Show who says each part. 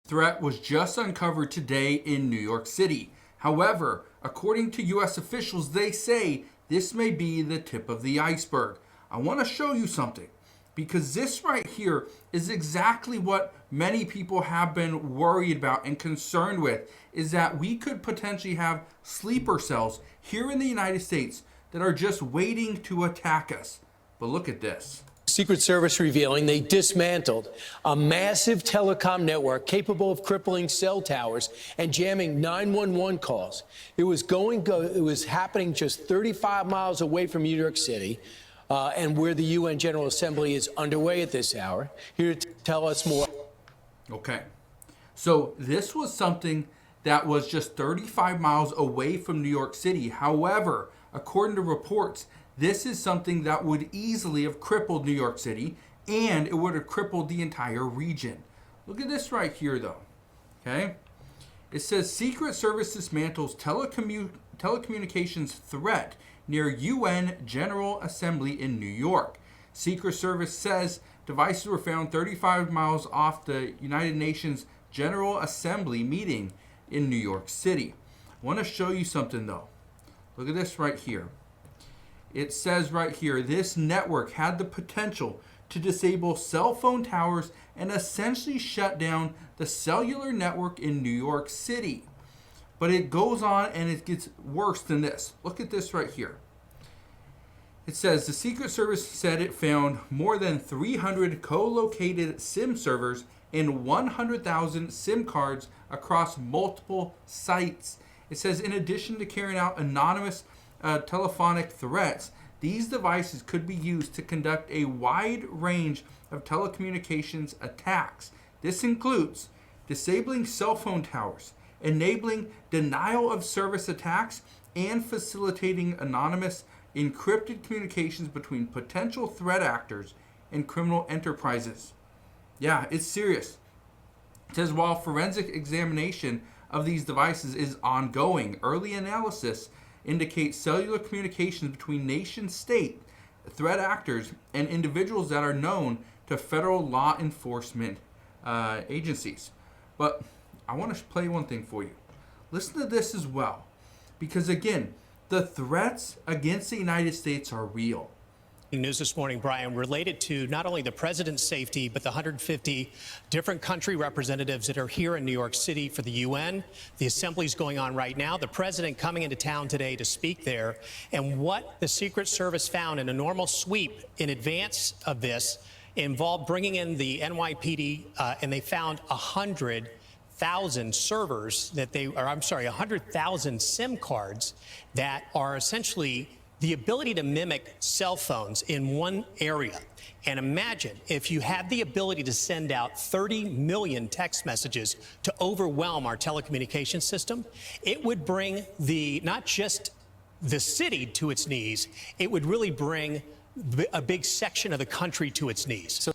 Speaker 1: threat was just uncovered today in New York City. However, according to U.S. officials, they say this may be the tip of the iceberg. I want to show you something, because this right here is exactly what many people have been worried about and concerned with, is that we could potentially have sleeper cells here in the United States that are just waiting to attack us. But look at this.
Speaker 2: Secret Service revealing they dismantled a massive telecom network capable of crippling cell towers and jamming 911 calls. It was happening just 35 miles away from New York City, and where the UN General Assembly is underway at this hour. Here to tell us more.
Speaker 1: Okay, so this was something that was just 35 miles away from New York City. However, according to reports, this is something that would easily have crippled New York City, and it would have crippled the entire region. Look at this right here, though. Okay? It says Secret Service dismantles telecommunications threat near UN General Assembly in New York. Secret Service says devices were found 35 miles off the United Nations General Assembly meeting in New York City. I want to show you something, though. Look at this right here. It says right here, this network had the potential to disable cell phone towers and essentially shut down the cellular network in New York City. But it goes on and it gets worse than this. Look at this right here. It says the Secret Service said it found more than 300 co-located SIM servers and 100,000 SIM cards across multiple sites. It says in addition to carrying out anonymous telephonic threats, these devices could be used to conduct a wide range of telecommunications attacks. This includes disabling cell phone towers, enabling denial of service attacks, and facilitating anonymous encrypted communications between potential threat actors and criminal enterprises. Yeah, it's serious. It says while forensic examination of these devices is ongoing, early analysis indicates cellular communications between nation-state threat actors and individuals that are known to federal law enforcement agencies. But I want to play one thing for you. Listen to this as well, because again, the threats against the United States are real.
Speaker 3: News this morning, Brian, related to not only the president's safety, but the 150 different country representatives that are here in New York City for the UN. The assembly's going on right now. The president coming into town today to speak there. And what the Secret Service found in a normal sweep in advance of this involved bringing in the NYPD, and they found 100,000 servers that 100,000 SIM cards that are essentially the ability to mimic cell phones in one area. And imagine if you had the ability to send out 30 million text messages to overwhelm our telecommunications system, it would bring not just the city to its knees, it would really bring a big section of the country to its knees.